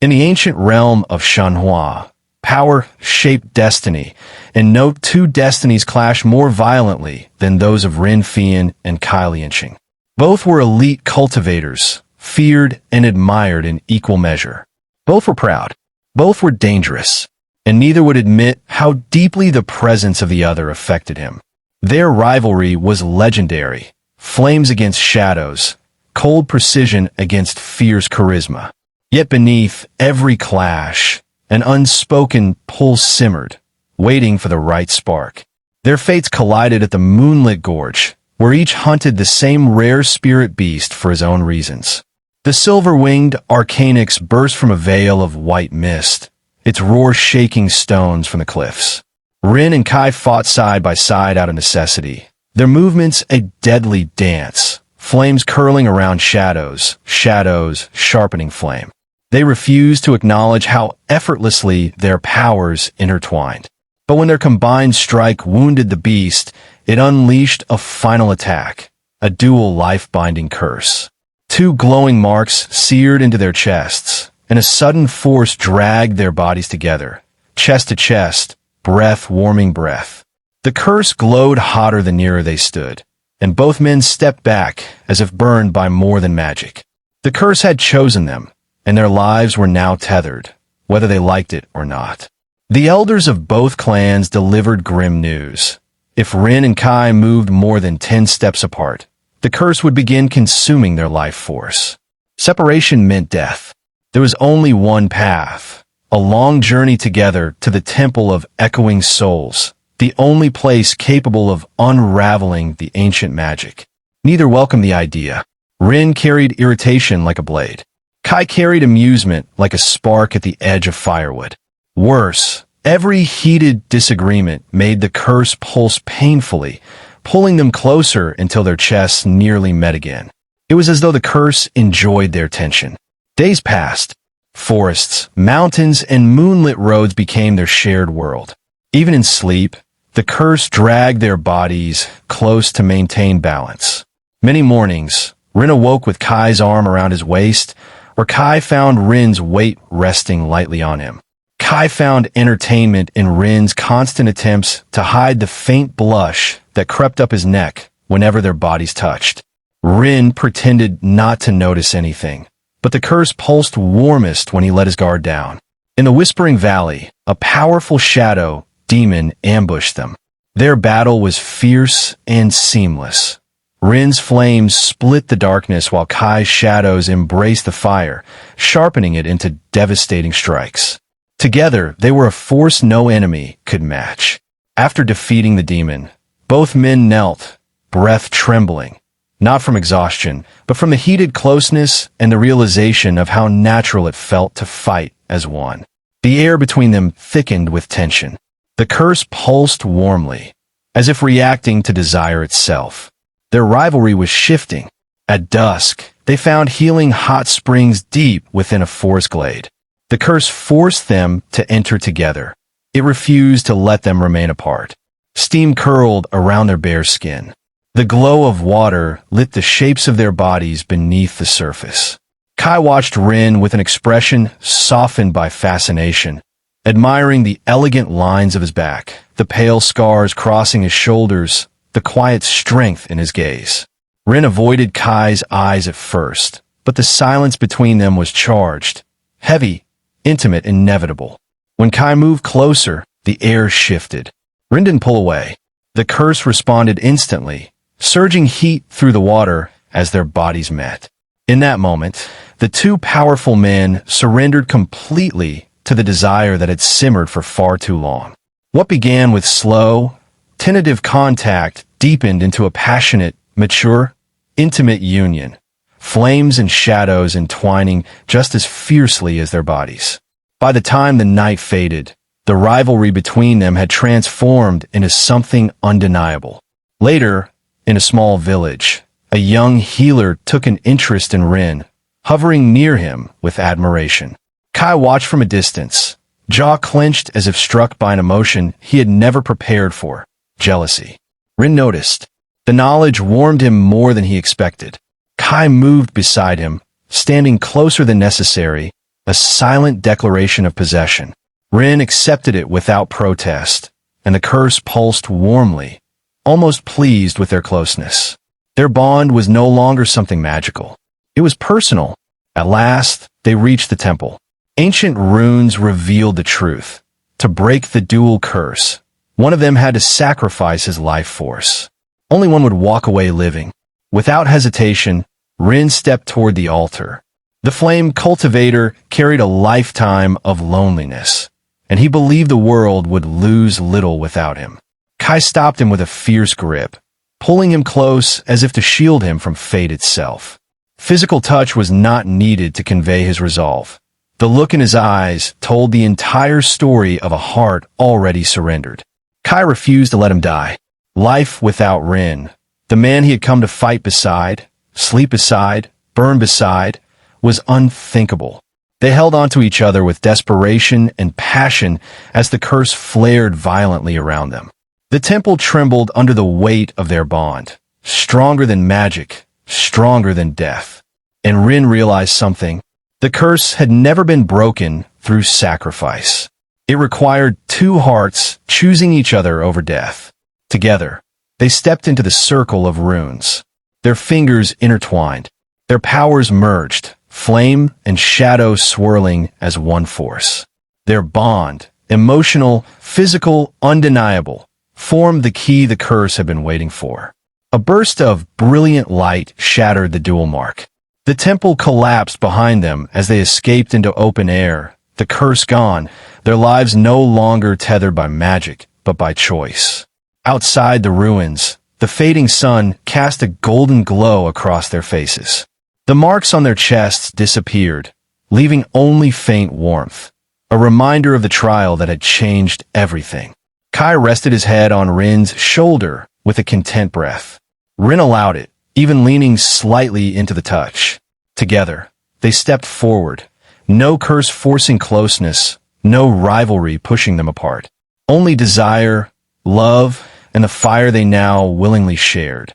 In the ancient realm of Shenhua, power shaped destiny, and no two destinies clash more violently than those of Rin Feiyan and Kai Liansheng. Both were elite cultivators, feared and admired in equal measure. Both were proud. Both were dangerous, and neither would admit how deeply the presence of the other affected him. Their rivalry was legendary, flames against shadows, cold precision against fierce charisma. Yet beneath every clash, an unspoken pull simmered, waiting for the right spark. Their fates collided at the moonlit gorge, where each hunted the same rare spirit beast for his own reasons. The silver-winged Arcanix burst from a veil of white mist, its roar shaking stones from the cliffs. Rin and Kai fought side by side out of necessity, their movements a deadly dance, flames curling around shadows, shadows sharpening flame. They refused to acknowledge how effortlessly their powers intertwined. But when their combined strike wounded the beast, it unleashed a final attack, a dual life-binding curse. Two glowing marks seared into their chests, and a sudden force dragged their bodies together, chest to chest, breath warming breath. The curse glowed hotter the nearer they stood, and both men stepped back as if burned by more than magic. The curse had chosen them, and their lives were now tethered, whether they liked it or not. The elders of both clans delivered grim news. If Rin and Kai moved more than 10 steps apart, the curse would begin consuming their life force. Separation meant death. There was only one path, a long journey together to the Temple of Echoing Souls, the only place capable of unraveling the ancient magic. Neither welcomed the idea. Rin carried irritation like a blade. Kai carried amusement like a spark at the edge of firewood. Worse, every heated disagreement made the curse pulse painfully, pulling them closer until their chests nearly met again. It was as though the curse enjoyed their tension. Days passed. Forests, mountains, and moonlit roads became their shared world. Even in sleep, the curse dragged their bodies close to maintain balance. Many mornings, Rin awoke with Kai's arm around his waist, or Kai found Rin's weight resting lightly on him. Kai found entertainment in Rin's constant attempts to hide the faint blush that crept up his neck whenever their bodies touched. Rin pretended not to notice anything, but the curse pulsed warmest when he let his guard down. In the Whispering Valley, a powerful shadow demon ambushed them. Their battle was fierce and seamless. Rin's flames split the darkness while Kai's shadows embraced the fire, sharpening it into devastating strikes. Together, they were a force no enemy could match. After defeating the demon, both men knelt, breath trembling, not from exhaustion, but from the heated closeness and the realization of how natural it felt to fight as one. The air between them thickened with tension. The curse pulsed warmly, as if reacting to desire itself. Their rivalry was shifting. At dusk, they found healing hot springs deep within a forest glade. The curse forced them to enter together. It refused to let them remain apart. Steam curled around their bare skin. The glow of water lit the shapes of their bodies beneath the surface. Kai watched Rin with an expression softened by fascination, admiring the elegant lines of his back, the pale scars crossing his shoulders, the quiet strength in his gaze. Rin avoided Kai's eyes at first, but the silence between them was charged, heavy, intimate, inevitable. When Kai moved closer, the air shifted. Rin didn't pull away. The curse responded instantly, surging heat through the water as their bodies met. In that moment, the two powerful men surrendered completely to the desire that had simmered for far too long. What began with slow, tentative contact deepened into a passionate, mature, intimate union, flames and shadows entwining just as fiercely as their bodies. By the time the night faded, the rivalry between them had transformed into something undeniable. Later, in a small village, a young healer took an interest in Rin, hovering near him with admiration. Kai watched from a distance, jaw clenched as if struck by an emotion he had never prepared for. Jealousy. Rin noticed. The knowledge warmed him more than he expected. Kai moved beside him, standing closer than necessary, a silent declaration of possession. Rin accepted it without protest, and the curse pulsed warmly, almost pleased with their closeness. Their bond was no longer something magical. It was personal. At last, they reached the temple. Ancient runes revealed the truth. To break the dual curse, one of them had to sacrifice his life force. Only one would walk away living. Without hesitation, Rin stepped toward the altar. The flame cultivator carried a lifetime of loneliness, and he believed the world would lose little without him. Kai stopped him with a fierce grip, pulling him close as if to shield him from fate itself. Physical touch was not needed to convey his resolve. The look in his eyes told the entire story of a heart already surrendered. Kai refused to let him die. Life without Rin, the man he had come to fight beside, sleep beside, burn beside, was unthinkable. They held onto each other with desperation and passion as the curse flared violently around them. The temple trembled under the weight of their bond, stronger than magic, stronger than death. And Rin realized something. The curse had never been broken through sacrifice. It required two hearts choosing each other over death. Together, they stepped into the circle of runes. Their fingers intertwined. Their powers merged, flame and shadow swirling as one force. Their bond, emotional, physical, undeniable, formed the key the curse had been waiting for. A burst of brilliant light shattered the dual mark. The temple collapsed behind them as they escaped into open air, the curse gone, their lives no longer tethered by magic, but by choice. Outside the ruins, the fading sun cast a golden glow across their faces. The marks on their chests disappeared, leaving only faint warmth, a reminder of the trial that had changed everything. Kai rested his head on Rin's shoulder with a content breath. Rin allowed it, even leaning slightly into the touch. Together, they stepped forward, no curse forcing closeness, no rivalry pushing them apart. Only desire, love, and the fire they now willingly shared.